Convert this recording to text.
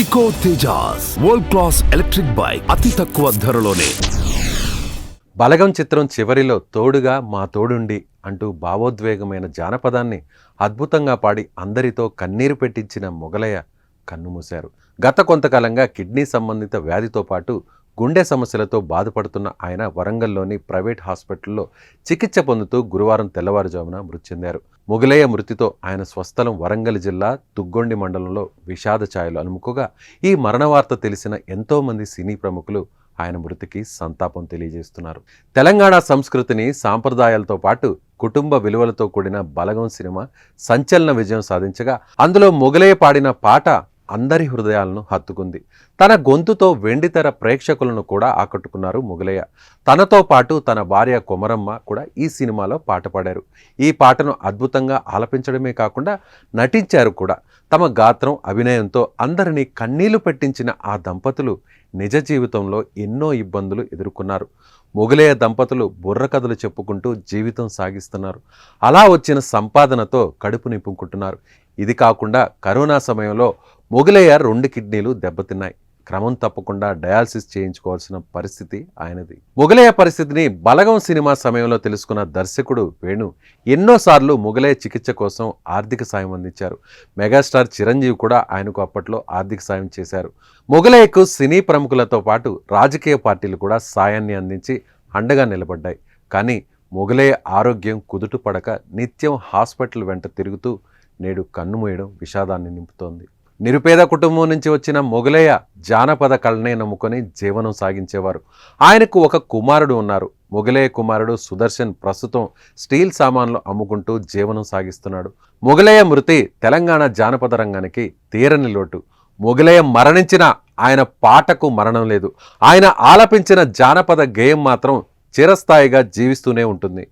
Eco Tejas world class electric bike అతి తక్కువ ధరలోనే. బలగం చిత్రం చివరిలో తోడుగా మా తోడుండి అంటూ భావోద్వేగమైన జానపదాన్ని అద్భుతంగా పాడి అందరితో కన్నీరు పెట్టించిన మొగలయ్య కన్నుమూశారు. గత కొంతకాలంగా కిడ్నీ సంబంధిత వ్యాధితో పాటు గుండె సమస్యలతో బాధపడుతున్న ఆయన వరంగల్లోని ప్రైవేట్ హాస్పిటల్లో చికిత్స పొందుతూ గురువారం తెల్లవారుజామున మృతి చెందారు. మొగలయ్య మృతితో ఆయన స్వస్థలం వరంగల్ జిల్లా దుగ్గొండి మండలంలో విషాద ఛాయలు అలుముకోగా ఈ మరణ వార్త తెలిసిన ఎంతోమంది సినీ ప్రముఖులు ఆయన మృతికి సంతాపం తెలియజేస్తున్నారు. తెలంగాణ సంస్కృతిని సాంప్రదాయాలతో పాటు కుటుంబ విలువలతో కూడిన బలగం సినిమా సంచలన విజయం సాధించగా అందులో మొగలయ్య పాడిన పాట అందరి హృదయాలను హత్తుకుంది. తన గొంతుతో వెండితెర ప్రేక్షకులను కూడా ఆకట్టుకున్నారు మొగలయ్య. తనతో పాటు తన భార్య కొమరమ్మ కూడా ఈ సినిమాలో పాట పాడారు. ఈ పాటను అద్భుతంగా ఆలపించడమే కాకుండా నటించారు కూడా. తమ గాత్రం అభినయంతో అందరినీ కన్నీళ్లు పెట్టించిన ఆ దంపతులు నిజ జీవితంలో ఎన్నో ఇబ్బందులు ఎదుర్కొన్నారు. మొగలయ్య దంపతులు బుర్రకథలు చెప్పుకుంటూ జీవితం సాగిస్తున్నారు. అలా వచ్చిన సంపాదనతో కడుపు నింపుకుంటున్నారు. ఇది కాకుండా కరోనా సమయంలో మొగలయ్య 2 కిడ్నీలు దెబ్బతిన్నాయి. క్రమం తప్పకుండా డయాలసిస్ చేయించుకోవాల్సిన పరిస్థితి ఆయనది. మొగలయ్య పరిస్థితిని బలగం సినిమా సమయంలో తెలుసుకున్న దర్శకుడు వేణు ఎన్నోసార్లు మొగలయ్య చికిత్స కోసం ఆర్థిక సాయం అందించారు. మెగాస్టార్ చిరంజీవి కూడా ఆయనకు అప్పట్లో ఆర్థిక సాయం చేశారు. మొగలయ్యకు సినీ ప్రముఖులతో పాటు రాజకీయ పార్టీలు కూడా సాయాన్ని అందించి అండగా నిలబడ్డాయి. కానీ మొగలయ్య ఆరోగ్యం కుదుటపడక నిత్యం హాస్పిటల్ వెంట తిరుగుతూ నేడు కన్నుమూయడం విషాదాన్ని నింపుతోంది. నిరుపేద కుటుంబం నుంచి వచ్చిన మొగలయ్య జానపద కళనే నమ్ముకొని జీవనం సాగించేవారు. ఆయనకు ఒక కుమారుడు ఉన్నారు. మొగలయ్య కుమారుడు సుదర్శన్ ప్రస్తుతం స్టీల్ సామాన్లు అమ్ముకుంటూ జీవనం సాగిస్తున్నాడు. మొగలయ్య మృతి తెలంగాణ జానపద రంగానికి తీరని లోటు. మొగలయ్య మరణించిన ఆయన పాటకు మరణం లేదు. ఆయన ఆలపించిన జానపద గేయం మాత్రం చిరస్థాయిగా జీవిస్తూనే ఉంటుంది.